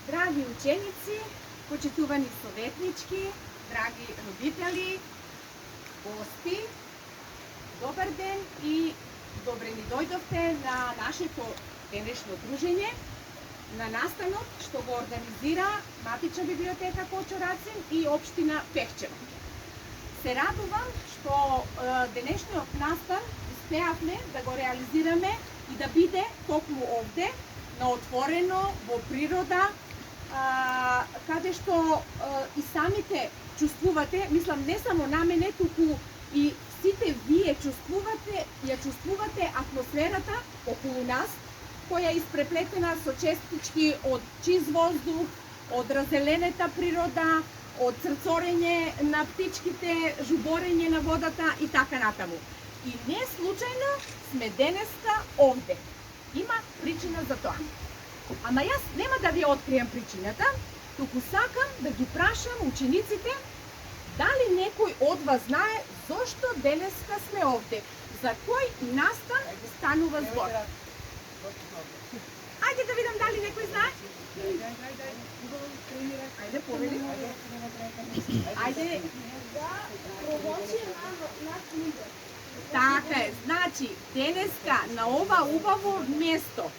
Драги ученици, почитувани советнички, драги родители, гости, добар ден и добре ни дојдовте на нашето денешно дружење, на настанот што го организира Матична библиотека Кочо Рацин и општина Пехчево. Се радувам што денешниот настан успеавме да го реализираме и да биде токму овде, на отворено, во природа, каде што и самите чувствувате, мислам не само на мене, туку и сите вие чувствувате атмосферата околу нас, која е испреплетена со честички од чист воздух, од разелената природа, од црцорење на птичките, жуборење на водата и така натаму. И не случајно сме денеска овде. Има причина за тоа. Ама јас нема да ви открием причината, туку сакам да ги прашам учениците дали некој од вас знае зошто денеска сме овде, за кој настан станува збор. Ајде да видам дали некој знае. Ајде, повели. Ајде. Промоција на книга. Така е, значи, денеска на ова убаво место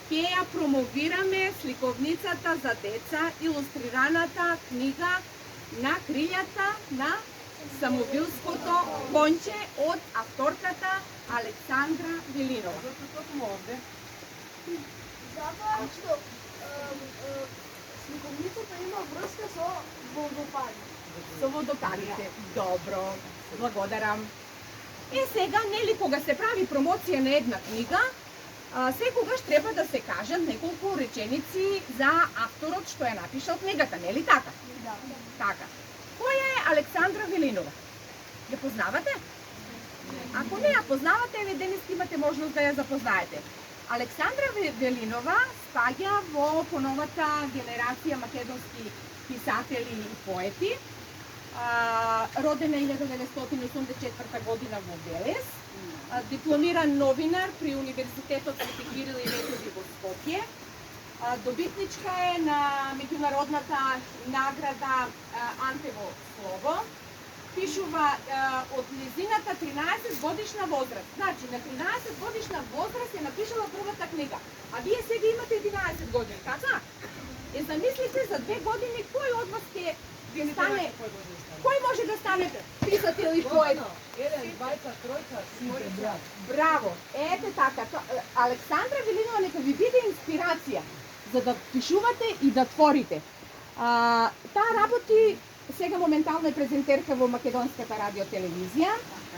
ќе ја промовираме сликовницата за деца, илустрираната книга На криљата на Самовилското конче од авторката Александра Велинова. Затоа што сликовницата има врска со водопади. Со водопадите. Добро, благодарам. И сега, нели, кога се прави промоција на една книга, секогаш треба да се кажат неколку реченици за авторот што ја напишал книгата, нели така? Да. Така. Која е Александра Велинова? Ја познавате? Ако не ја познавате, еве денес имате можност да ја запознаете. Александра Велинова спаѓа во поновата генерација македонски писатели и поети. Родена 1984 година во Велес, дипломиран новинар при Универзитетот Свети Кирил и Методи во Скопје, добитничка е на меѓународната награда Антево слово, пишува од низината 13 годишна возраст. Значи, на 13 годишна возраст е напишала првата книга, а вие сега имате 11 години, така? Замислите за 2 години кој од вас ќе стане, кој може да стане писател и поет? Еден, двајца, тројца, сите. Браво! Ете така, Александра Велинова нека ви биде инспирација за да пишувате и да творите. Таа работи сега моментално е презентерка во Македонската радиотелевизија,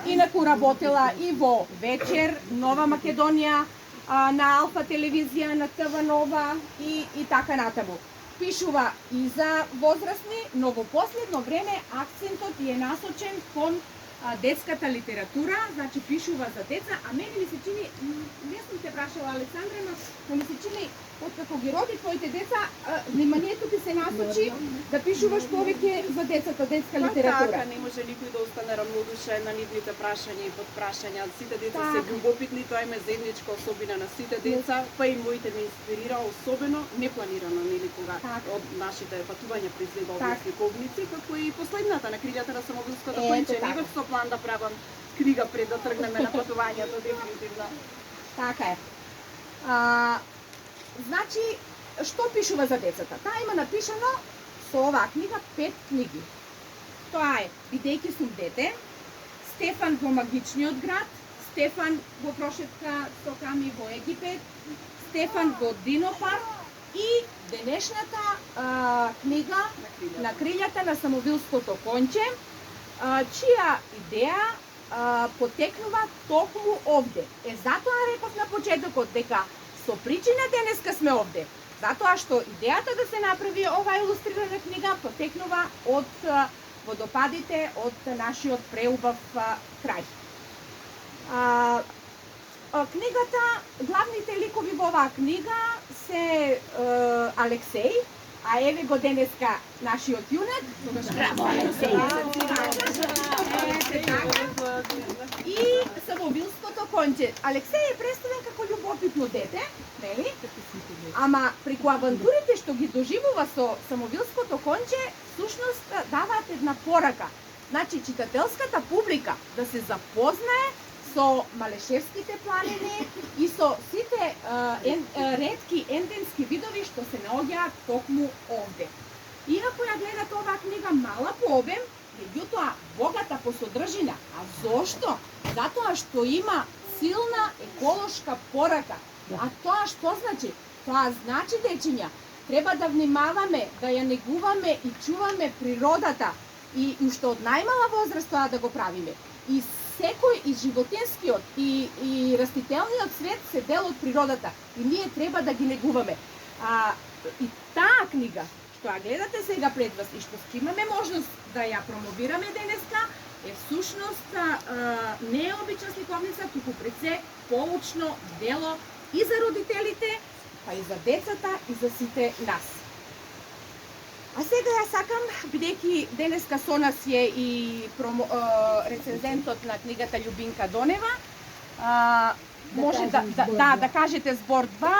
инаку работела и во Вечер, Нова Македонија, на Алфа телевизија, на ТВ Нова и така натаму. Пишува и за возрастни, но во последно време акцентот е насочен кон детската литература, значи пишува за деца, а мене ми се чини, не сум те прашала Александра, но ми се чини, откако ги роди твоите деца, вниманието ти се насочи да пишуваш повеќе за децата, детска литература. Така, не може никој да остане равнодушен на нивните прашања и подпрашања. Сите деца се љубопитни, тоа е заедничка особина на сите деца, па и моите ме инспирира особено непланирано, нели кога од нашите патувања произлега овие сликовници, како и последната на криљата на Самовилското конче. Не бев со план да правам книга пред да тргнеме на патувањето, дефинитивно. Така е. Значи, што пишува за децата? Таа има напишано со оваа книга 5 книги. Тоа е Бидејќи сум дете, Стефан во магичниот град, Стефан во прошетка со Ками во Египет, Стефан во Динопарк и денешната книга На криљата на Самовилското конче, чија идеја потекнува токму овде. Затоа реков на почетокот дека со причина денеска сме овде. Затоа што идејата да се направи оваа илустрирана книга потекнува од водопадите од нашиот преубав крај. Книгата, главните ликови во оваа книга се Алексеј, а еве го денеска нашиот јунак, браво Алексеј! И Самовилското конче. Алексеј е представен како љубопитно дете, нели? Ама преку авантурите што ги доживува со самовилското конче, всушност даваат една порака. Значи, читателската публика да се запознае со Малешевските планини и со сите ретки ендемски видови што се наоѓаат токму овде. Иако ја гледате оваа книга мала по обем, меѓутоа богата по содржина. А зошто? Затоа што има силна еколошка порака. А тоа што значи? Тоа значи, дечиња, треба да внимаваме, да ја негуваме и чуваме природата и уште од најмала возраст тоа да го правиме. И секој и животинскиот и растителниот свет се дел од природата и ние треба да ги негуваме. И таа книга што ја гледате сега пред вас и што ќе имаме можност да ја промовираме денеска е всушност не е обична сликовница, туку пред се поучно дело и за родителите, па и за децата и за сите нас. А сега ја сакам, бидејќи денеска со нас е и рецензентот на книгата Љубинка Донева, може да кажете збор 2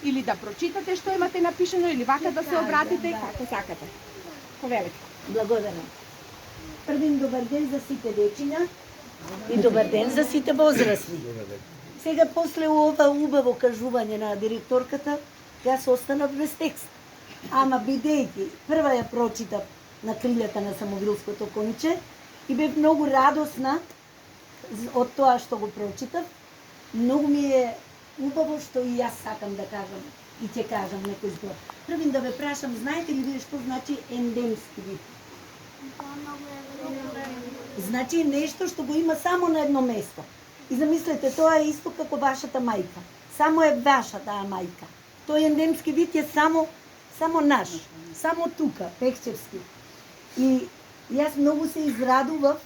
или да прочитате што имате напишано или вака да се обратите, како сакате. Повелете. Благодарам. Првин добар ден за сите дечиња и добар ден за сите возрастни. Сега после ова убаво кажување на директорката, јас останав без текст. Ама бидејќи прва ја прочитав на крилјата на самовилското конче и бев многу радосна од тоа што го прочитав. Многу ми е убаво што и јас сакам да кажам и ќе кажам некој збор. Првин да ве прашам, знаете ли вие што значи ендемски вид? Значи нешто што го има само на едно место. И замислете, тоа е исто како вашата мајка. Само е ваша таа мајка. Тој ендемски вид е само наш, само тука, Пехчевски. И јас многу се израдував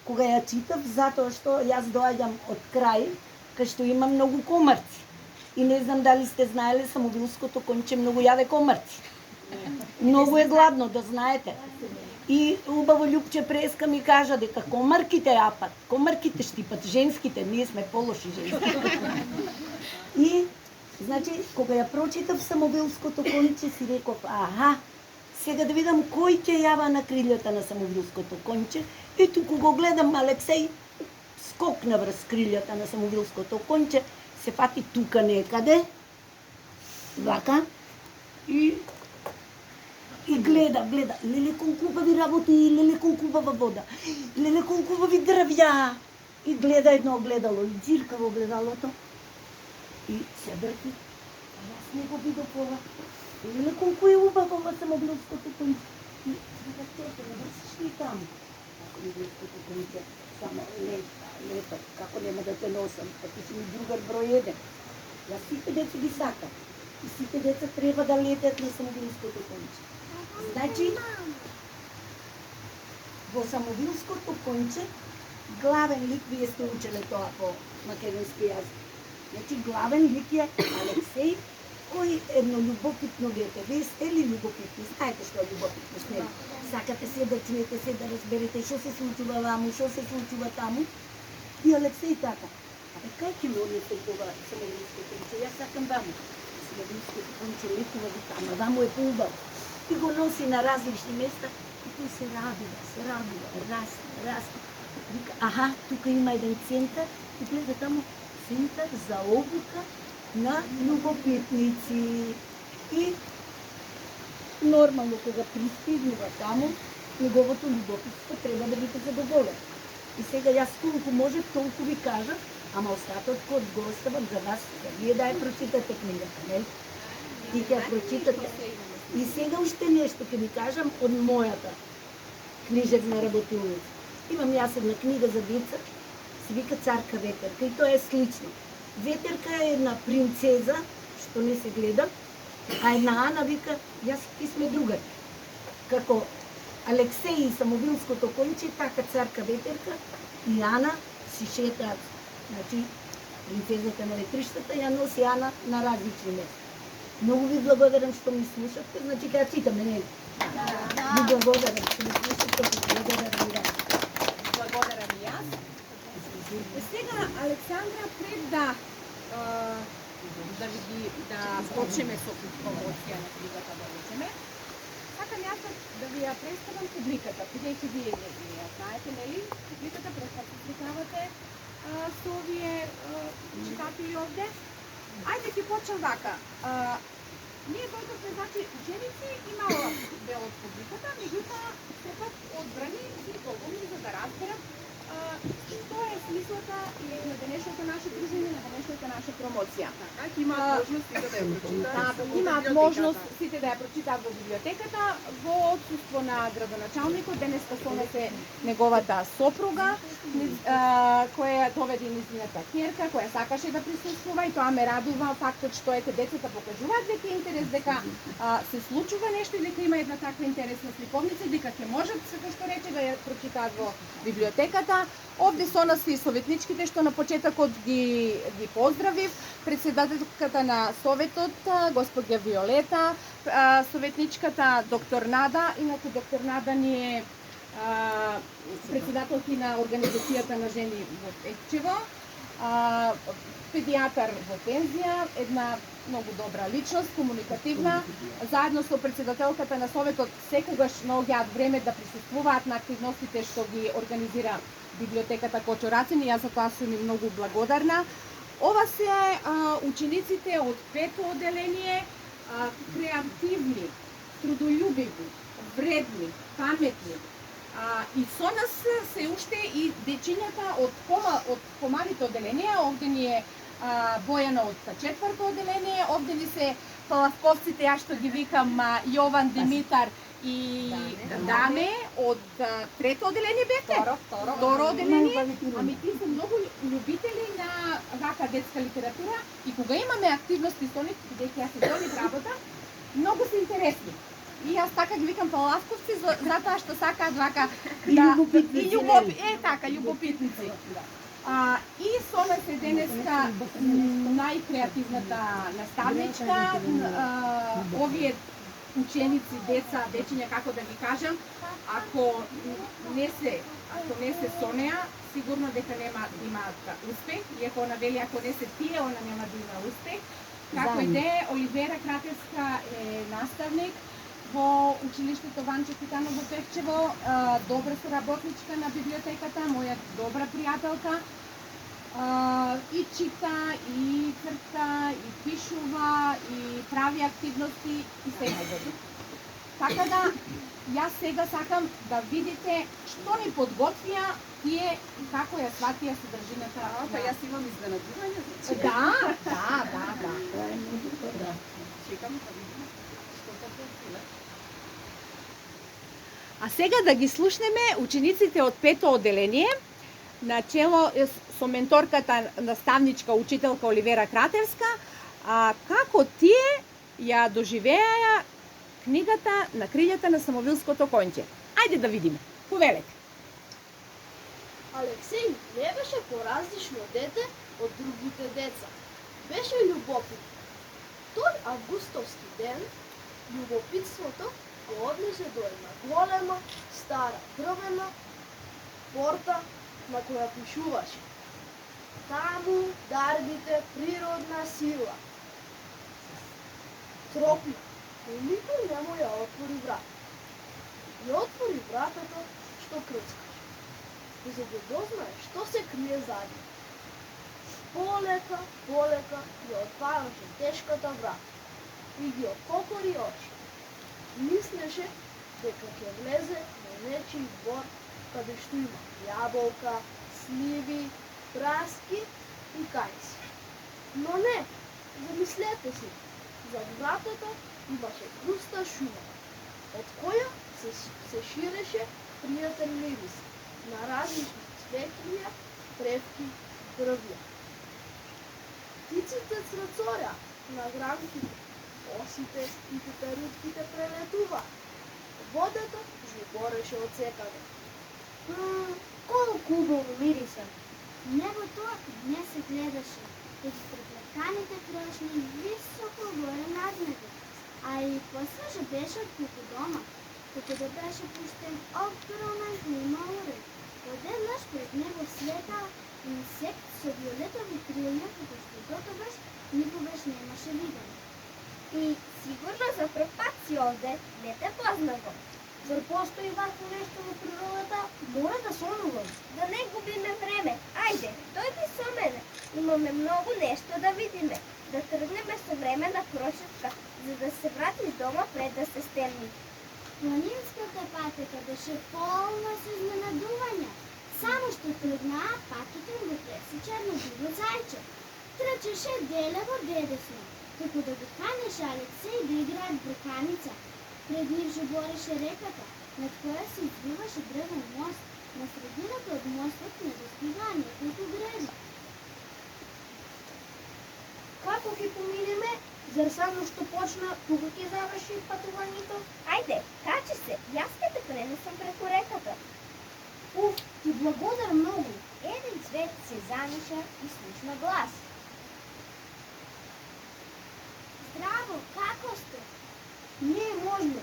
кога ја читав, затоа што јас доаѓам од крај кај што има многу комарци. И не знам дали сте знаеле, самовилското конче многу јаде комарци. Многу е гладно, да знаете. И убаво Љупче Преска ми кажа дека комарките јапат, комарките штипат, женските, ние сме полоши женски. И, значи, кога ја прочитав самовилското конче, си реков, аха, сега да видам кој ќе јава на крилјата на самовилското конче. И туку го гледам, Алексеј скокна врз крилјата на самовилското конче, се фати тука некаде, вака, и гледа, леле колку убави работи, леле колку убава вода, леле колку убави дрвја. И гледа едно огледало, и дзирка во огледалото. И се дрти, а јас не го видов ова. Леле колку е убаво ова самовилското конче. И вика, тете, не врсиш ли таму? Самовилското конче, само лето, како нема да те носам, па ти си ми другар број 1. Јас сите деца ги сакам. И сите деца треба да летят на самовилското конче. Значи, во самовилското конче, главен лик, вие сте учеле тоа по македонски јазик. Значи, главен лик е Алексеј, кој едно љубопитно дете. Вие сте ли љубопитни? Знаете што е љубопитност, нели? Сакате се да чуете, се да разберете што се случува ваму, што се случува таму. И Алексеј така. Абе, кај ќе ме однесе ова самовилското конче? Јас сакам ваму. Самовилското конче лекува вика, ама ваму е поубаво. И го носи на различни места и тој се радува, расте. Вика, аха, тука има еден центар и гледа таму центар за обука на љубопитници. И нормално кога пристигнува таму, неговото љубопитство треба да биде задоволено. И сега јас колку може, толку ви кажам, ама остатокот го оставам за вас, да вие да ја прочитате книгата, нели? И ќе ја прочитате. И сега уште нешто ќе ви кажам од мојата книжевна работилница. Имам јас една книга за деца, се вика Царка Ветерка и тоа е слично. Ветерка е една принцеза, што не се гледа, а една Ана вика, јас ти сме другари. Како Алексеј и самовилското конче, така Царка Ветерка и Ана си шетаат. Значи, принцезата на ветриштата ја носи Ана на различни места. Многу ви благодарам што ми слушавте, значи ќе ја читаме, нели? Ви благодарам што ми слушавте, благодарам и вас. Благодарам и јас. Сега, Александра, пред да да почнеме со промоција на книгата, да речеме. Сакам јас да ви ја представам публиката, бидејќи вие не ја знаете, нели? Публиката пред да се сликавате со овие читатели овде. Ајде ќе почнем вака. Ние дојдовме, значи, ученици и мало дел од публиката, меѓутоа сепак одбрани и доволни за да разберат што е смислата и на денешното наше дружење, на денешната наша промоција. Така, ќе имаат можност сите да ја прочитаат. Имаат можност сите да ја прочитаат во библиотеката, во отсуство на градоначалникот. Денеска со нас е неговата сопруга, која доведе низината ќерка, која сакаше да присуствува, и тоа ме радува фактот што ете децата покажуваат дека интерес, дека се случува нешто и дека има една таква интересна сликовница и дека ќе можат, како што рече, да ја прочитаат во библиотеката. Овде со нас и советничките што на почетокот ги поздравив, председателката на советот госпоѓа Виолета, советничката доктор Нада, инаку доктор Нада ни е председателки на организацијата на жени во Екчево, педијатар во пензија, една многу добра личност, комуникативна. Заедно со председателката на советот секогаш наоѓаат време да присуствуваат на активностите што ги организира библиотеката Кочо Рацин и јас за тоа сум им многу благодарна. Ова се учениците од 5-то одделение, креативни, трудолюбиви, вредни, паметни. И со нас се уште и дечињата од помалите одделенија. Овде ни е Бојана од 4-то одделение, овде ни се палавковците, јас што ги викам Јован, Димитар и Даме од 3-то одделение бевте? Второ одделение. Ами ти се многу љубители на вака детска литература и кога имаме активности со нив, бидејќи јас се долив работа, многу се интересни. И јас така ги викам палавковци затоа што сакаат вака љубопитници. И со нас е денеска најкреативната наставничка, овие ученици, деца, дечиња, како да ги кажам, ако не се со неа, сигурно дека нема да имаат успех, и ако она вели ако не се тие, она нема да има успех. Како и де, Оливера Кратевска е наставник во училиштето Ванче Титанов во Певчево, добра соработничка на библиотеката, моја добра пријателка, и чита, и црта, и пишува, и прави активности и се најдобри. Така да, јас сега сакам да видите што ни подготвија тие и како ја сватија содржината. Па јас имам изненадување. Да. Чекам да видим што се подготвиле. А сега да ги слушнеме учениците од 5-то одделение, на чело со менторката, наставничка, учителка Оливера Кратевска, како тие ја доживеа книгата На крилјата на Самовилското конјче. Ајде да видиме. Повелете. Алексеј не беше поразлично дете од другите деца. Беше љубопитен. Тој августовски ден, љубопитството го однесе до една голема, стара, дрвена порта на која пишуваше: таму дарбите природна сила. Тропи, но никој не му ја отвори врата. Ја отвори вратата што крцкаше, за да дознае што се крие зади. Полека ја отвараше тешката врата и ги ококори очи. Мислеше дека ќе влезе на нечиј двор каде што има јаболка, сливи, праски и кајси. Но не, замислете си, зад вратата имаше густа шума, од која се ширеше пријатен мирис на различни цветлија, тревки, дрвја. Птиците црцорја на гранките, осите и пеперутките прелетува. Водата жубореше од секаде. Колку убаво мириса! Небото не се гледаше, веќе преплетканите крошни високо горе над него, а и посвежа беше отколку дома, како да беше пуштен огромен клима уред. Одеднаш пред него слета инсект со виолетови крилја, како што дотогаш никогаш немаше видено. И сигурно за пръв пат си овде, не те познавам. Зар постои вако нещо во природата? Мора да сонувам. Да не губиме време. Ајде, дојди со мене. Имаме многу нешто да видиме. Да тргнеме со време на прошетка, за да се вратиш дома пред да се стемни. Планинската патека беше полна со изненадувања. Само што тргнаа, патот им го пресече едно диво зајче. Трчеше делево дедесно, како да го канеше Алексеј да играат брканица. Пред нив жебореше реката, над која се извиваше дрвен мост. На средината од мостот не достигаа неколку греди. Како ќе поминеме? Зар само што почна, тука ќе заврши патувањето? Ајде, качи се, јас ќе те пренесам преку реката. Уф, ти благодарам многу. Еден цвет се замиша и слушна глас. Здраво, како сте? Не е можно.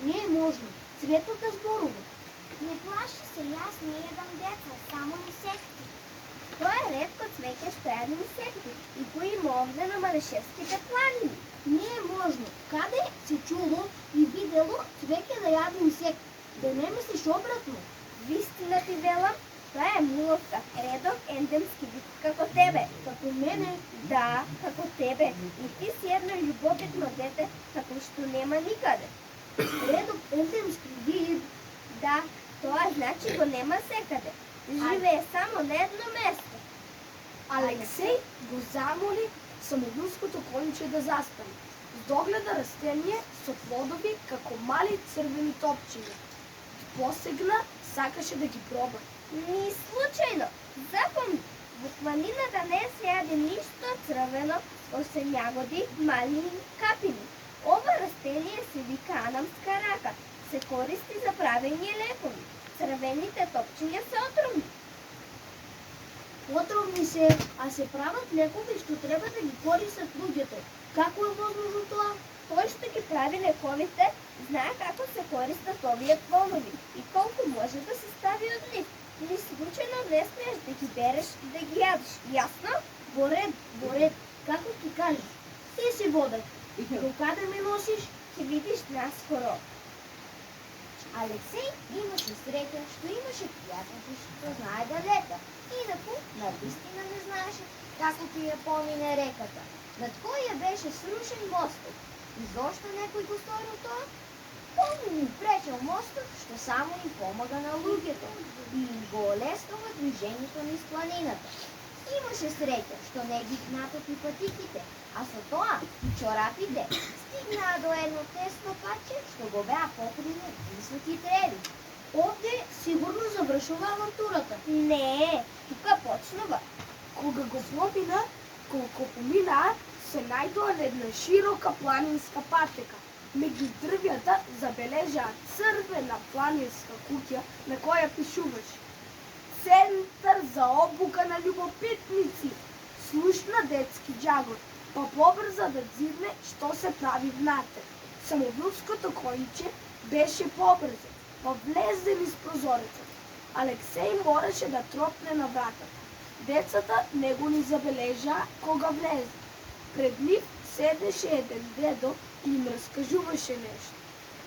Не е можно. Цветот да зборува. Не плаши се, јас не едам деца, само инсекти. Тоа е ретко цвеќе што јаде инсекти и кои има овде на Марешевските планини. Не е можно. Каде се чуло и видело цвеќе да јаде инсект? Да не мислиш обратно? Вистина ти велам, тоа е муловка, редок ендемски вид како тебе. Како мене. Да, како тебе. И ти си едно љубопитно дете, како што нема никаде. Редок ендемски вид. Да, тоа значи го нема секаде. Живее само на едно место. Алексеј го замоли самоглуското конче да застане. Догледа растение со плодови како мали црвени топчиња. Посегна, сакаше да ги проба. Ни случајно. Запомни, во планината не се јаде ништо црвено, освен јагоди, малини и капини. Ова растение се вика анамска рака. Се користи за правење лекови. Црвените топчиња се отровни. Отровни се, а се прават лекови што треба да ги користат луѓето. Како е возможно тоа? Тој што ги прави лековите, знае како се користат овие плодови и колку може да се стави од нив. Ни случајно не смееш да ги береш и да ги јадеш, јасно? Во ред, како ти кажеш? Ти си водач. До каде ме носиш? Ќе видиш наскоро. Алексеј имаше среќа што имаше пријателки што знае да лета. Инаку, навистина не знаеше како ќе ја помине реката, над која беше срушен мостот. И зошто некој го сторил тоа? Помни им пречел мостот што само им помага на луѓето и им го олеснува движењето низ планината. Имаше среќа што не ги натопи патиките, а со тоа и чорапите стигнаа до едно тесно патче што го беа покрили високи треви. Овде сигурно завршува авантурата. Не, тука почнува. Кога го помина, колку поминаа, се најдоа на една широка планинска патека. Меѓу дрвјата забележаа црвена планинска куќа на која пишуваше: Центар за обука на љубопитници. Слушна детски џагот, па побрза да дзирне што се прави внатре. Самоглуското конјче беше побрзо, па влезе низ прозорецот. Алексеј мораше да тропне на вратата. Децата не го ни забележаа кога влезе. Пред нив седеше еден дедо и им раскажуваше нешто.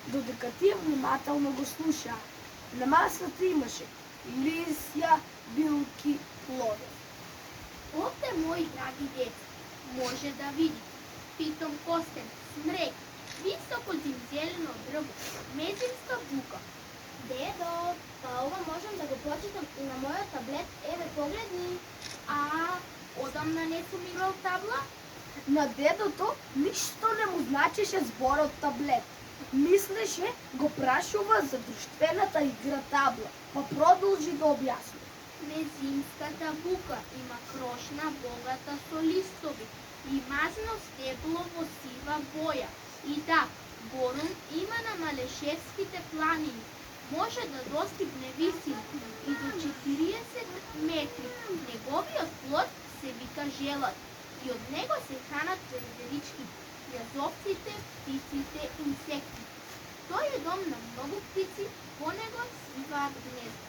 Додека тие внимателно го слушаа. На масата имаше лисја, билки, плодови. Овде, мои драги деца, може да видите питом костен, смрек, високо зимзелено дрво, мезинска бука. Дедо, па ова можам да го прочитам и на мојот таблет, еве погледни. Одамна не сум играл табла? На дедото ништо не му значеше зборот таблет. Мислеше го прашува за друштвената игра табла, па продолжи да објасни. Мезинската бука има крошна богата со листови и мазно стебло во сива боја. И да, борум има на Малешевските планини. Може да достигне висина и до 40 метри. Неговиот плод се вика желат и од него се хранат пенделички, јазовците, птиците, инсекти. Тој е дом на многу птици, по него свиваат гнезда.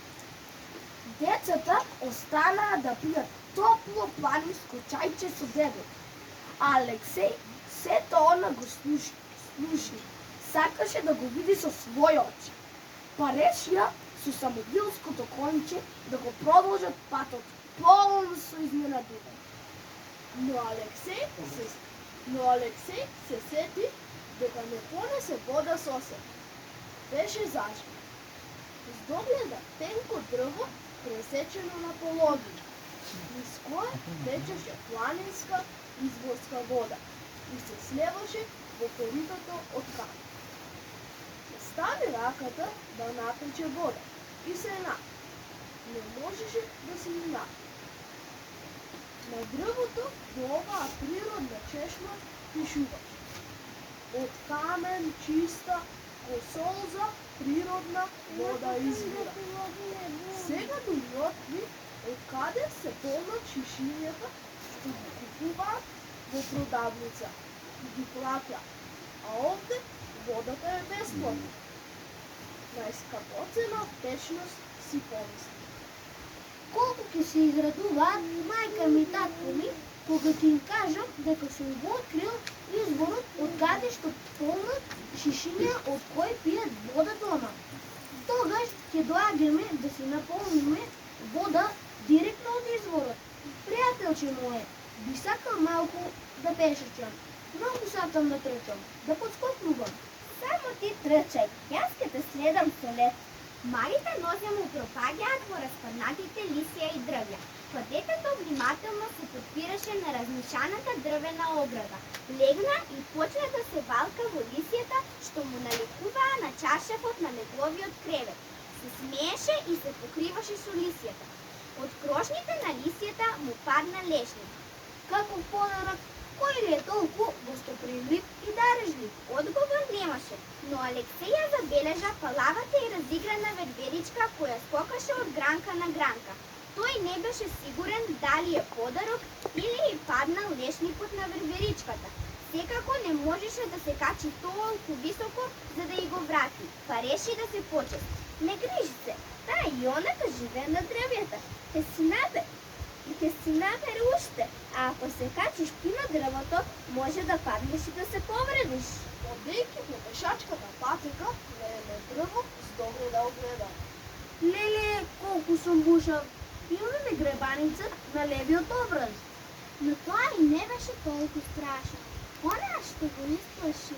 Децата останаа да пијат топло планинско чајче со дедо. А Алексеј сето она го слуши. Сакаше да го види со своји очи. Па решија со самобилското конче да го продолжат патот полн со изненадување. Но Алексеј се сети дека не понесе вода со себе. Беше зажмет. Издогледа тенко дрво пресечено на половина, низ кое течеше планинска изворска вода и се слеваше во коритото од камен. Стави раката да натече вода и се напи. Не можеше да се напи. На дрвото до оваа природна чешма пишуваше: од камен чиста, ко солза природна вода извира. Сега да ми откри од каде се полнат шишињата што ги купуваат во продавница и ги платјат, а овде водата е бесплатна. Најскапоцена течност си помисли. Колку ќе се израдуваат мајка ми и татко ми, кога ќе им кажам дека сум го открил изворот од каде што полнат шишиња од кои пијат вода дома. Тогаш ќе доаѓаме да си наполниме вода директно од изворот. Пријателче мое, би сакал малку да пешачам. Многу сакам да трчам, да подскокнувам. Само ти трчај, јас ке те следам со лет. Малите нозе му пропаѓаат во распаднатите лисија и дрвја, па детето внимателно се подпираше на размешаната дрвена ограда. Легна и почна да се валка во лисијата што му наликуваа на чаршафот на неговиот кревет. Се смееше и се покриваше со лисијата. Од крошните на лисијата му падна лешник. Каков подарок, кој ли е толку гостопримлив и дарежлив? Одговор немаше, но Алексеј ја забележа палавата и разиграна верверичка која скокаше од гранка на гранка. Тој не беше сигурен дали е подарок или е паднал лешникот на верверичката. Секако не можеше да се качи толку високо за да ја го врати, па реши да се почести. Не грижи се, таа и онака живее на дрвјата. Ќе си набере уште, а ако се качиш на дрвото, може да паднеш и да се повредиш. Одејќи по пешачката патека на едно дрво, здогледа огледа. Леле, колку сум бушав. Имаме гребаница на левиот образ. Но тоа и не беше толку страшно. Онаа што го исплаши,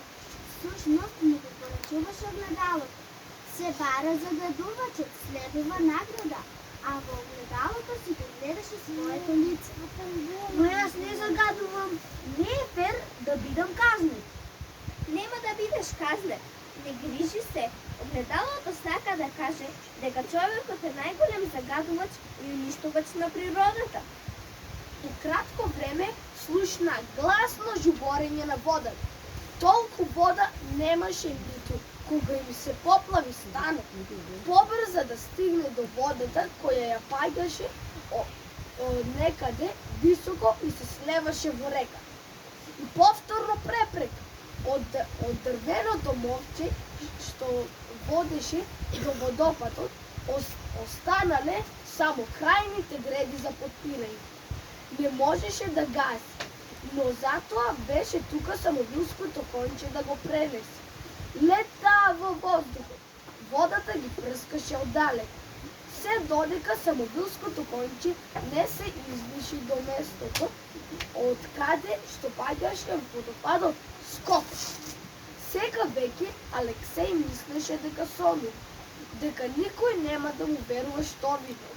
всушност му го порачуваше огледалото. Се бара загадувачот, следува награда, а во огледалото си го гледаше своето лице. Но јас не загадувам. Не е фер да бидам казнет. Нема да бидеш казнет. Не грижи се. Огледалото сака да каже дека човекот е најголем загадувач и уништувач на природата. У кратко време слушна гласно жуборење на водата. Толку вода немаше ниту кога им се поплави станот. Побрза да стигне до водата која ја паѓаше некаде високо и се слеваше во река. И повторно препрека од дрвеното мовче што водеше до водопадот, останале само крајните греди за подпирање. Не можеше да гаси, но затоа беше тука самобилското конче да го пренесе. Летаа во воздухот, водата ги прскаше оддалека, се додека самобилското конче не се извиши до местото од каде што паѓаше водопадот скок. Сега веќе Алексеј мислеше дека сонува, дека никој нема да му верува што видел.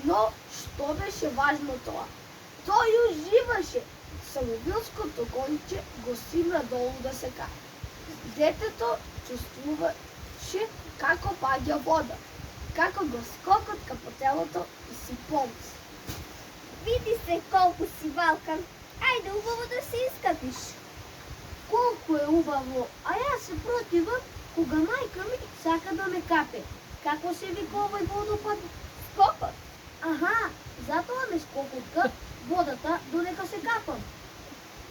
Но што беше важно тоа? Тој уживаше. Самобилското конче го симна долу да се качи. Детето чувствуваше како паѓа вода, како го скокот кај телото и си помисли: Види се колку си валкан. Ајде убаво да се искапиш. Колку е убаво, а јас се противам кога мајка ми сака да ме капе. Како се вика овој водопад? Скокот. Аха, затоа ме скокотка водата додека се капам.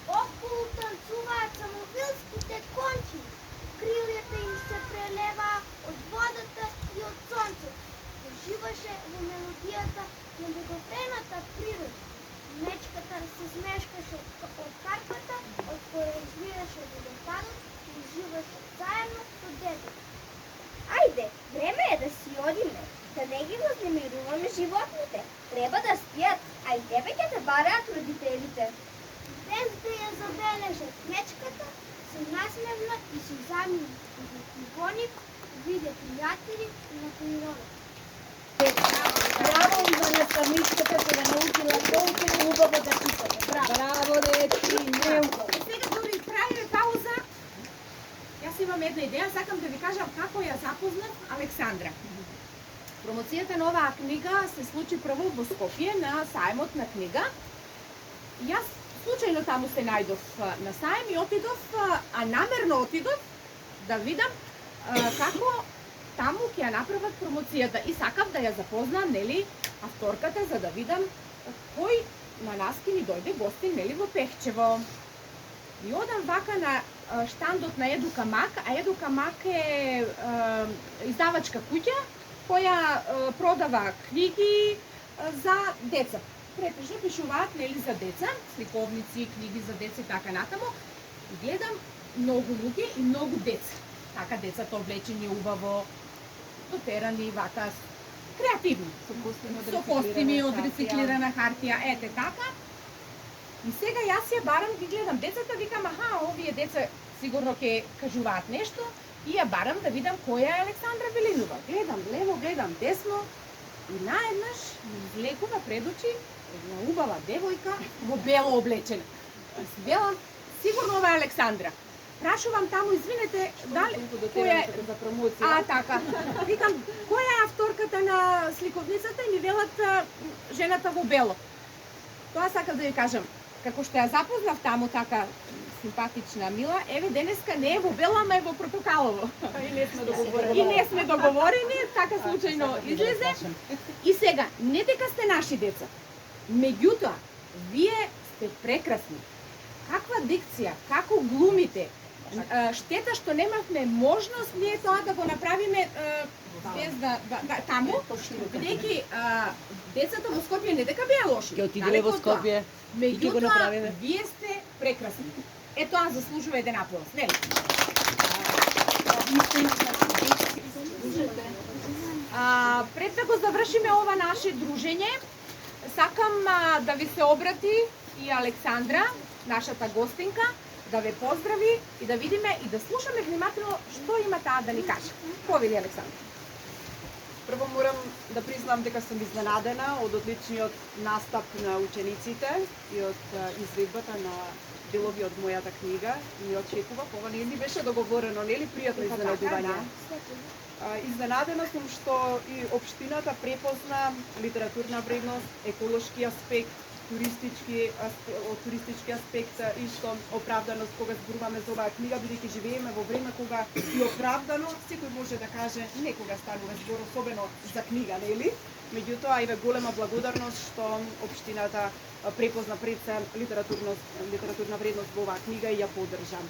Околу танцуваат самобилските кончи. Крилјата им се прелеваа од водата и од сонцето. Уживаше во мелодијата на благопрената природа. треба да спијат, а и тебе ќе те бараат родителите. Без да ја забележат, мечката се насмевна и се замина. Гони виде пријатели на природата. Браво за наставничката која научила толку убаво да читаме. Браво. Браво, дечки, неубаво. Сега дори правиме пауза. Јас имам една идеја, сакам да ви кажам како ја запознав Александра. Промоцијата на оваа книга се случи прво во Скопје на сајмот на книга. Јас случајно таму се најдов на сајм и отидов, а намерно отидов да видам како таму ќе ја направат промоцијата и сакав да ја запознам, нели, авторката за да видам кој на нас ќе ни дојде гостин, нели, во Пехчево. И одам вака на штандот на Едука Мак, а Едука Мак е издавачка куќа која продава книги за деца. Претежно пишуваат, нели, за деца, сликовници, книги за деца и така натаму. И гледам многу луѓе и многу деца. Така децата облечени убаво, дотерани, вака, креативни. Со костими од рециклирана хартија, ете така. И сега јас ја барам, ги гледам децата, викам, аха, овие деца сигурно ќе кажуваат нешто, и ја барам да видам која е Александра Велинова. Гледам лево, гледам десно, и наеднаш ми излекува пред очи една убава девојка во бело облечена. Јас велам, сигурно ова е Александра. Прашувам таму, извинете, дали која е за промоција. А, така. Викам, која е авторката на сликовницата и ми велат жената во бело. Тоа сакам да ви кажам, како што ја запознав таму така симпатична, мила, еве денеска не е во бело, ама е во портокалово. И не сме договорени. И не сме договорени, така случајно излезе. И сега, не дека сте наши деца, меѓутоа, вие сте прекрасни. Каква дикција, како глумите. Штета што немавме можност ние тоа да го направиме без да таму, бидејќи децата во Скопје не дека беа лоши. Ќе отидеме во Скопје и ќе го Меѓутоа, направиме. вие сте прекрасни. Е тоа заслужува еден аплауз, нели? Пред да го завршиме ова наше дружење, сакам да ви се обрати и Александра, нашата гостинка, да ве поздрави и да видиме и да слушаме внимателно што има таа да ни каже. Повели Александра. Прво морам да признам дека сум изненадена од одличниот настап на учениците и од изведбата на делови од мојата книга и очекував, ова не ми беше договорено, нели пријатно изненадување. Изненадена сум што и општината препозна литературна вредност, еколошки аспект, туристички аспект и што оправданост кога зборуваме за оваа книга, бидејќи живееме во време кога и оправдано секој може да каже некога станува збор особено за книга, нели? Меѓутоа еве голема благодарност што општината препозна пред се литературна вредност во оваа книга и ја поддржам.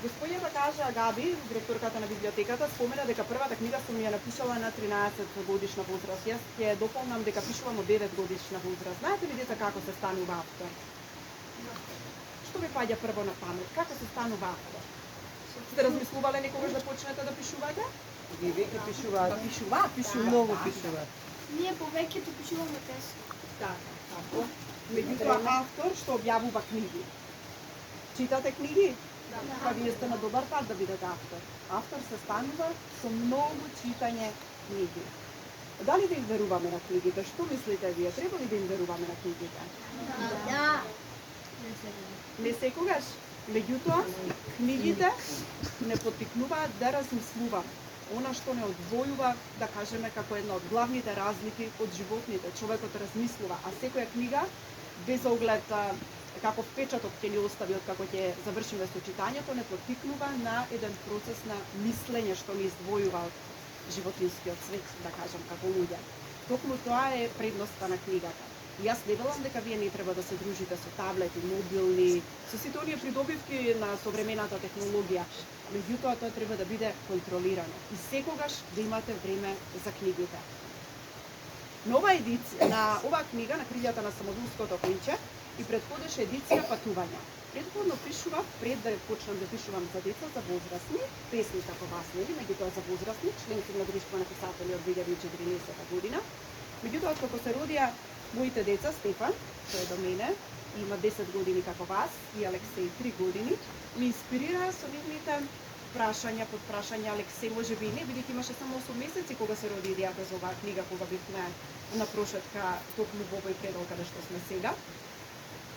Господјата кажа, Габи, директорката на библиотеката, спомена дека првата книга сум ја напишала на 13 годишна возраст. Јас ќе дополнам дека пишувам од 9 годишна возраст. Знаете ли деца како се станува автор? Што ви паѓа прво на памет? Како се станува автор? Сте размислувале некогаш да почнете да пишувате? Ги веќе пишуваат. Да пишуваат. Многу пишуваат. Ние повеќето пишуваме песни. Така. Меѓутоа автор што објавува книги. Читате книги? Па вие сте на добар пат да бидете автор. Автор се станува со многу читање книги. Дали да им веруваме на книгите? Што мислите вие? Треба ли да им веруваме на книгите? Да. Не секогаш. Меѓутоа, книгите не поттикнуваат да размислувам. Она што не одвојува, да кажеме, како една од главните разлики од животните. Човекот размислува, а секоја книга, без оглед каков печаток ќе ни остави од како ќе завршиме со читањето, не поттикнува на еден процес на мислење што ни издвојува од животинскиот свет, да кажам, како луѓе. Токму тоа е предноста на книгата. И јас не велам дека вие не треба да се дружите со таблети, мобилни, со сите оние придобивки на современата технологија. Меѓутоа тоа треба да биде контролирано и секогаш да имате време за книгите. Нова едиција на оваа книга на крилјата на Самодурското конче и предходеше едиција Патувања. Предходно пишував, пред да почнам да пишувам за деца, за возрастни, песни како вас, нели, меѓутоа за возрастни, член сум на Друштво на писатели од 2014 година. Меѓутоа, како се родија моите деца, Стефан, тој е до мене, има 10 години како вас, и Алексеј 3 години, ме инспирираа со нивните прашања, подпрашања. Алексеј можеби и не, бидејќи имаше само 8 месеци кога се роди идејата за оваа книга, кога бевме на прошетка токму во овој предел каде што сме сега.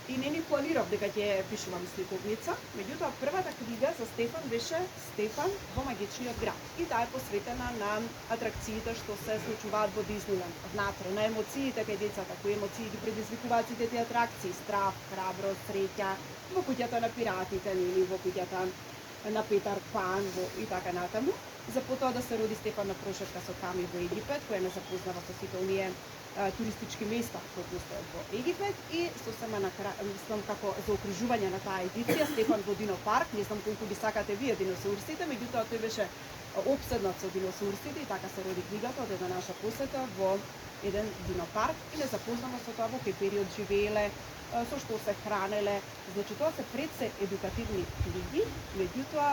И не ни планирав дека ќе пишувам сликовница, меѓутоа првата книга за Стефан беше Стефан во магичниот град. И таа е посветена на атракциите што се случуваат во Дизниленд, внатре, на емоциите кај децата, кои емоции ги предизвикуваат сите тие атракции, страв, храброст, среќа, во куќата на пиратите или во куќата на Петар Пан и така натаму. За потоа да се роди Стефан на прошетка со Ками во Египет, која ме запознава со сите оние туристички места кои постојат во Египет, и сосема на мислам како за окружување на таа едиција Стефан во Динопарк. Не знам колку ги сакате вие диносаурсите, меѓутоа тој беше опседнат со диносаурсите и така се роди книгата од една наша посета во еден динопарк и не запознано со тоа во кој период живееле, со што се хранеле. Значи тоа се пред се едукативни книги, меѓутоа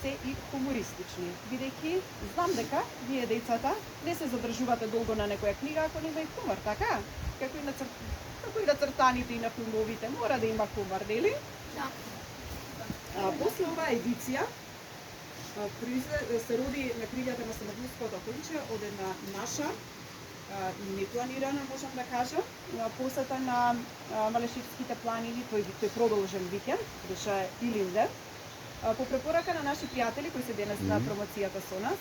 се и хумористични, бидејќи знам дека вие децата не се задржувате долго на некоја книга ако нема и хумор, така? Како и на цртаните и на филмовите, мора да има хумор, нели? Да. После оваа едиција се роди на кријата на Самоглуското конче од една наша непланирана, можам да кажам, посета на Малешевските планини, тој продолжен викенд, беше Илиндер, по препорака на наши пријатели кои се денес на промоцијата со нас,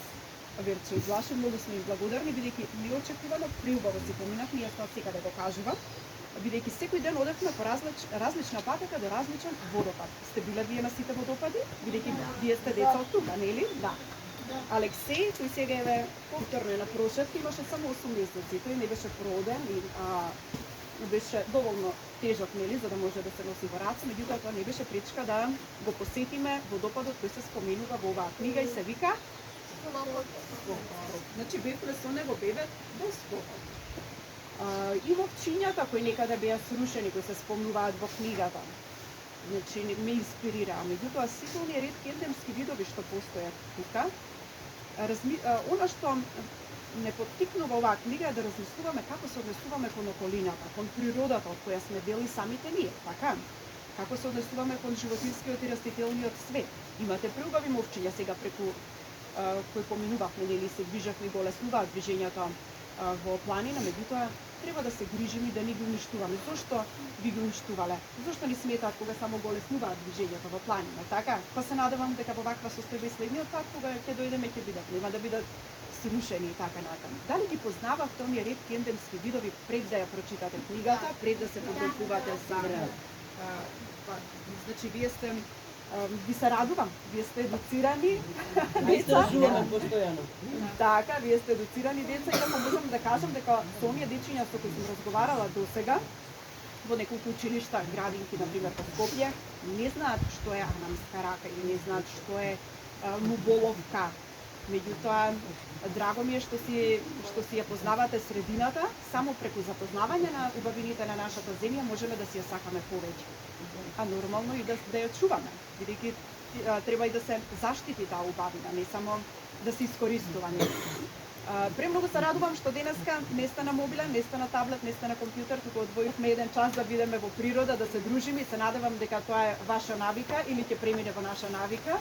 Верче и Блаше, многу сме им благодарни, бидејќи неочекувано преубаво си поминавме, јас тоа секаде го кажувам, бидејќи секој ден одевме по различна патека до различен водопад. Сте биле вие на сите водопади? Бидејќи вие сте деца од тука, нели? Да. Алексеј, тој сега е повторно на прошетка, имаше само 8 месеци. Тој не беше породен и беше доволно тежок, нели, за да може да се носи во раце, меѓутоа тоа не беше пречка да го посетиме водопадот кој се споменува во оваа книга и се вика Скокоров. Значи бевме со него бебе до Скокоров. И овчињата кои некаде беа срушени, кои се спомнуваат во книгата. Значи ме инспирираа, меѓутоа сите оние ретки ендемски видови што постојат тука, она што не поттикнува оваа книга е да размислуваме како се однесуваме кон околината, кон природата од која сме дели самите ние, така? Како се однесуваме кон животинскиот и растителниот свет. Имате преубави мовчиња сега преку кои поминувавме, нели се движевме и го леснуваат движењето во планина, меѓутоа треба да се грижиме и да не ги уништуваме. Зошто би ги уништувале? Зошто ни сметаат кога само го леснуваат движењето во планина, така? Па се надевам дека во ваква состојба и следниот пат кога ќе дојдеме ќе бидат, нема да бидат срушени и така натаму. Дали ги познававте оние ретки ендемски видови пред да ја прочитате книгата, пред да се подготвувате за значи вие сте ви се радувам, вие сте едуцирани деца. Постојано. Така, вие сте едуцирани деца и како можам да кажам дека со оние дечиња со кои сум разговарала досега во неколку училишта, градинки, например, во Скопје, не знаат што е анамска рака или не знаат што е муболовка. Меѓутоа, драго ми е што си ја познавате средината, само преку запознавање на убавините на нашата земја можеме да си ја сакаме повеќе. А нормално и да ја чуваме, бидејќи треба и да се заштити таа убавина, не само да се искористува. Премногу се радувам што денеска не сте на мобилен, не сте на таблет, не сте на компјутер, туку одвоивме еден час да бидеме во природа, да се дружиме и се надевам дека тоа е ваша навика или ќе премине во наша навика,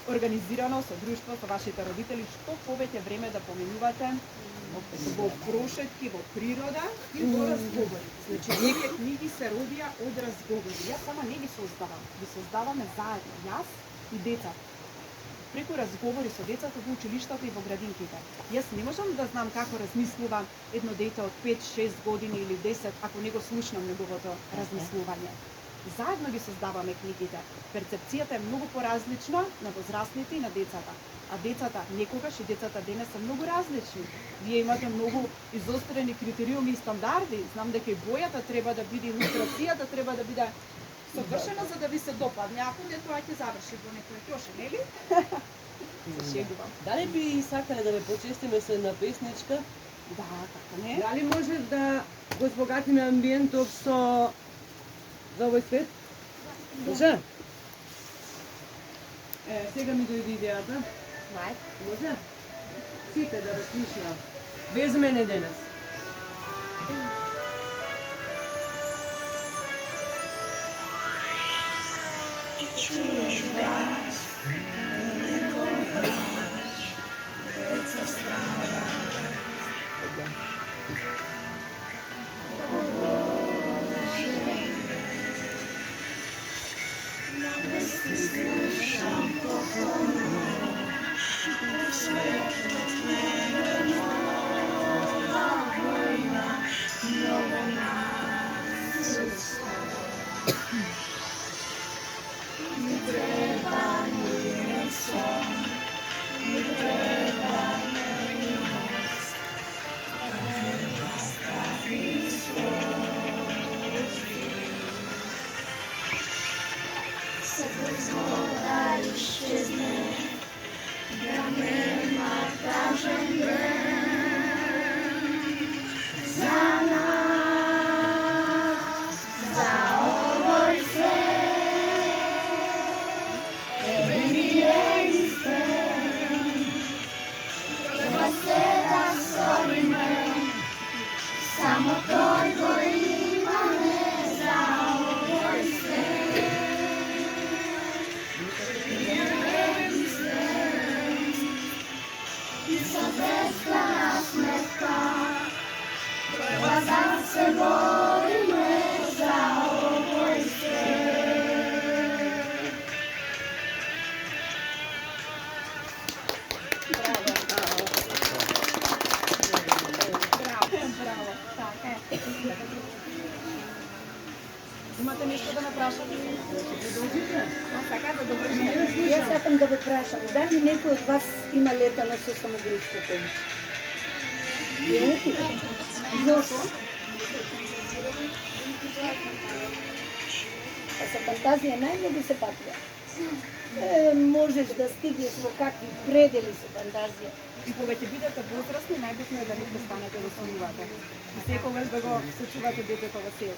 организирано со друштво, со вашите родители, што повеќе време да поминувате во прошетки, во природа и во разговори. Значи, овие книги се родија од разговори. Јас сама не ги создавам, ги создаваме заедно, јас и децата. Преку разговори со децата во училиштата и во градинките. Јас не можам да знам како размислува едно дете од 5-6 години или 10 ако не го слушнам неговото размислување. Заедно ги создаваме книгите. Перцепцијата е многу поразлична на возрастните и на децата. А децата некогаш и децата денес се многу различни. Вие имате многу изострени критериуми и стандарди. Знам дека и бојата треба да биде, илустрацијата треба да биде совршена за да ви се допадне. Ако не, тоа ќе заврши во некој троше, нели? Се шегувам. Дали би сакале да ве почестиме со една песничка? Да, така не. Дали може да го збогатиме амбиентот со за овој свет? Може? Сега ми дојде идејата. Може? Сите да размислат. Без мене денес. Имате нешто да ме прашате? Јас сакам да ве прашам, дали некој од вас има летано со самогревско конче? Зошто? А со фантазија најмногу се патува. Можеш да стигнеш во какви предели со фантазија. И кога ќе бидете возрастни, најбитно е да не престанете да сонувате. И секогаш да го сочувате детето во себе.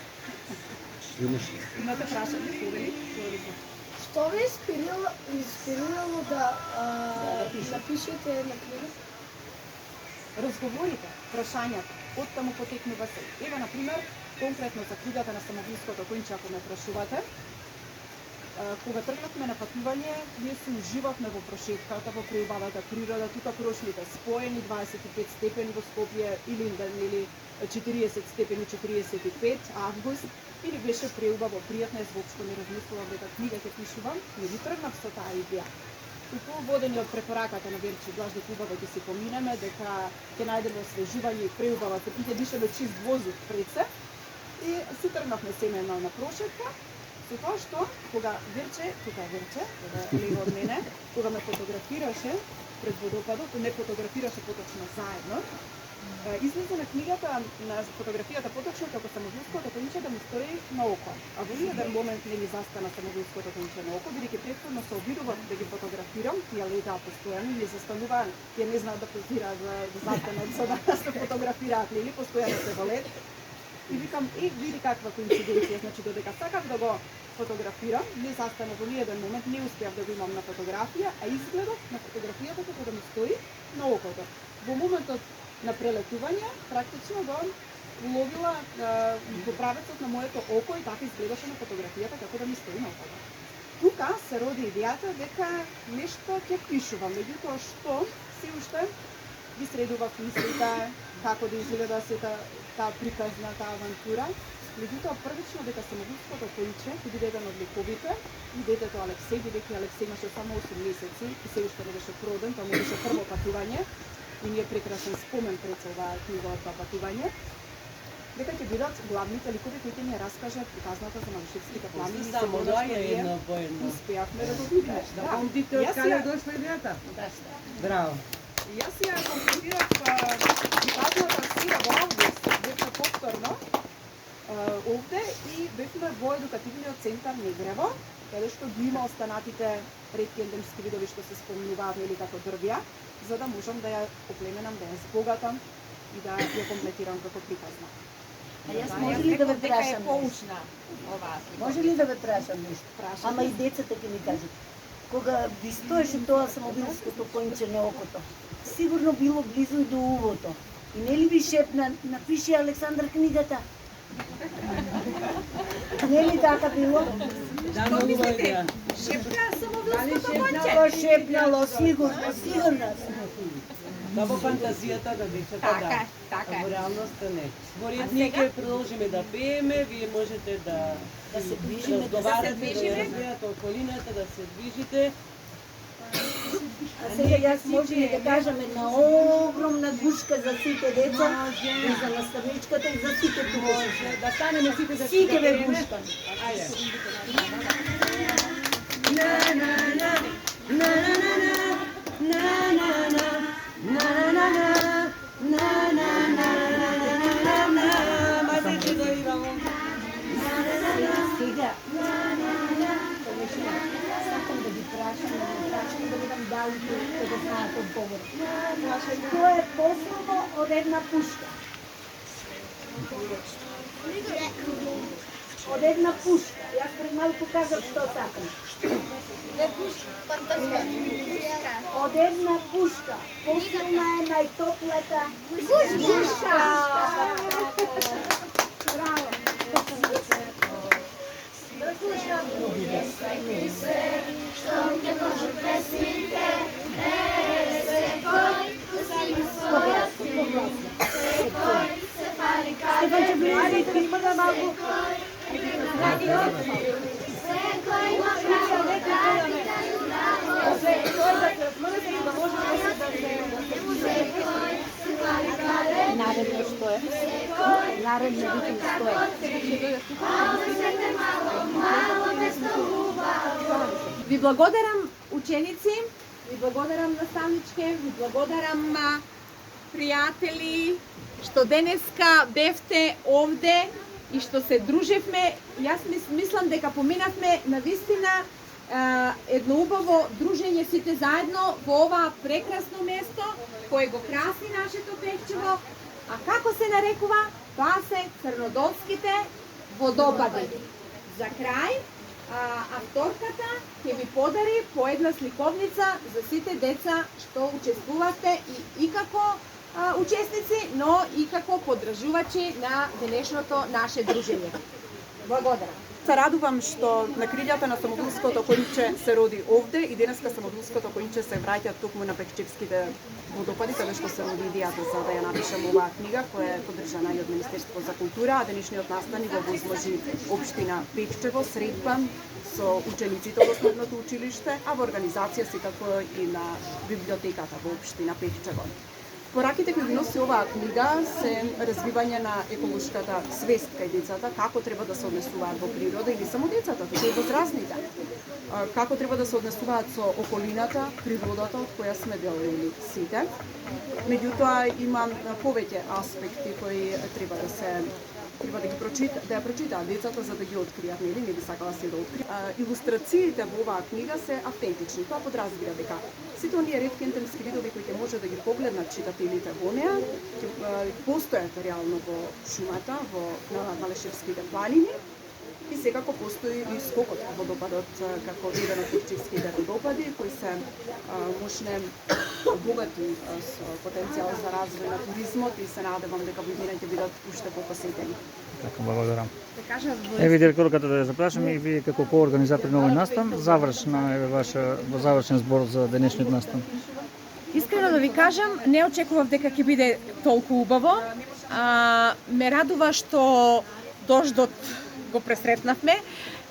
Имате прашање, Фурели? Што ве инспирирало да напишете на книга? Разговорите, прашањата, оттаму потекнува се. Еве, например, конкретно за книгата на самоубиството конче, ако ме прашувате, кога тргнавме на патување, ние се уживавме во прошетката, во преубавата природа, тука прошливе споени 25 степени во Скопје, или 40 степени 45 август, или беше преубаво, пријатно, јас воопшто не размислував дека книга ќе пишувам, не ви тргнав со таа идеја. Туку водени од препораката на Верчи Блаж дека убаво ќе си поминеме, дека ќе најдеме освежување и преубава, и ќе дишаме чист воздух пред се. И си тргнавме семено на прошетка, со тоа што кога Верче, тука е Верче, лево од мене, кога ме фотографираше пред водопадот, не фотографираше поточно заедно, излезе на книгата, на фотографијата поточно како самоубиството конче да му стои на око. А во еден момент не ми застана самоубиството конче на око, бидејќи претходно се обидував да ги фотографирам, тие летаа постојано и не застануваат, тие не знаат да позираат да застанат за да се фотографираат, или постојано се во лед. И викам, види каква коинциденција, значи додека сакав да го фотографирам, не застана во ниеден момент, не успеав да го имам на фотографија, а изгледот на фотографијата како да ми стои на окото. Во моментот на прелетување, практично го уловила во правецот на моето око и така изгледаше на фотографијата како да ми стои на окото. Тука се роди идејата дека нешто ќе пишувам, меѓутоа што се уште ги средував мислите, како да изгледа сета таа приказна, таа авантура. Меѓутоа првично дека самоубиството конче ќе биде еден од ликовите и детето Алексеј, бидејќи Алексеј имаше само 8 месеци и се уште не беше роден, тоа му беше прво патување и ние прекрасен спомен пред оваа книга од тоа патување. Дека ќе бидат главните ликови кои ќе ни раскажат приказната за Малишевските планини. Само доаѓа едно по едно. Успеавме да го видиме. Да помните од каде дошла идејата? Браво. Јас ја комплетирав приказната сега во август, бевме повторно овде и бевме во едукативниот центар Негрево, каде што ги има останатите ретки ендемски видови што се спомнуваат или како дрвја, за да можам да ја оплеменам, да ја збогатам и да ја комплетирам како приказна. А јас може ли да ве прашам? Поучна оваа слика. Може ли да ве прашам нешто? Ама и децата ќе ми кажат. Кога ви стоеше тоа самоубиството конче на окото, сигурно било близо и до увото. И нели ви шепна, напиши Александър книгата. Нели така било? Да, много идея. Шепка самовилското конче. Шепнало, шепнало, сигурно, сигурно съм. Да, во фантазијата на децата, да. Така, така. А во реалноста не. Зборите ние ќе продолжиме да пееме, вие можете да се движиме, да разговарате, да движиме. ја разгледате околината, да се движите. А сега јас може ли да кажам една огромна гушка за сите деца, и за наставничката и за сите тук. Да станеме сите да Сите бе пееме. гушка. Ајде. Сега, сакам да ги прашам, да видам дали ќе го знаат одговор. Тоа е послово од една пушка. Од една пушка. Јас пред малку казав што сакам. Од една пушка. Посилна е најтоплата пушка. Браво. Стефанче, влезайте, има да малко. Наредно што е? Наредно викам што е? Ви благодарам ученици, ви благодарам наставничке, ви благодарам пријатели, што денеска бевте овде и што се дружевме. Јас мислам дека поминавме навистина едно убаво дружење сите заедно во ова прекрасно место кое го краси нашето Пехчево. А како се нарекува? Тоа се Црнодолските водопади. За крај, авторката ќе ви подари по една сликовница за сите деца што учествувате и како учесници, но и како поддржувачи на денешното наше дружење. Благодарам. Се радувам што на крилјата на Самодулското конче се роди овде и денеска Самодулското конче се враќа токму на Пехчевските водопади, каде што се роди идејата за да ја напишам оваа книга, која е поддржана и од Министерство за култура, а денешниот настани го возложи општина Пехчево, средба со учениците од основното училиште, а во организација секако и на библиотеката во општина Пехчево. Пораките кои ги носи оваа книга се развивање на еколошката свест кај децата, како треба да се однесуваат во природа и не само децата, туку и возрастните. Како треба да се однесуваат со околината, природата од која сме дел сите. Меѓутоа има повеќе аспекти кои треба да ги прочитаат децата за да ги откријат, нели, не би сакала се да откријат. Илустрациите во оваа книга се автентични. Тоа подразбира дека сите оние ретки ентемски видови кои ќе може да ги погледнат читателите во неа, ќе постојат реално во шумата, на Малешевските планини. И секако постои и скокот во водопадот како еден од Пехчевските водопади, кои се мощне богати со потенцијал за развој на туризмот и се надевам дека во иднина ќе бидат уште попосетени. Така, благодарам. Еви директорката да ја запрашам и вие како коорганизатор на овој настан, завршна е завршен збор за денешниот настан. Искрено да ви кажам, не очекував дека ќе биде толку убаво. Ме радува што дождот го пресретнавме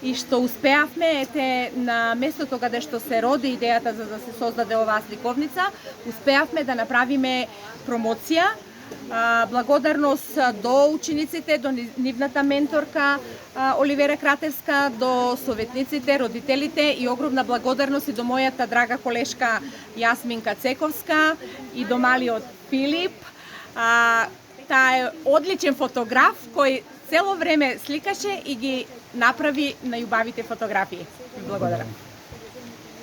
и што успеавме на местото каде што се роди идејата за да се создаде оваа сликовница, успеавме да направиме промоција. Благодарност до учениците, до нивната менторка Оливера Кратевска, до советниците, родителите и огромна благодарност и до мојата драга колешка Јасминка Цековска и до малиот Филип. Таа е одличен фотограф кој цело време сликаше и ги направи најубавите фотографии. Благодарам.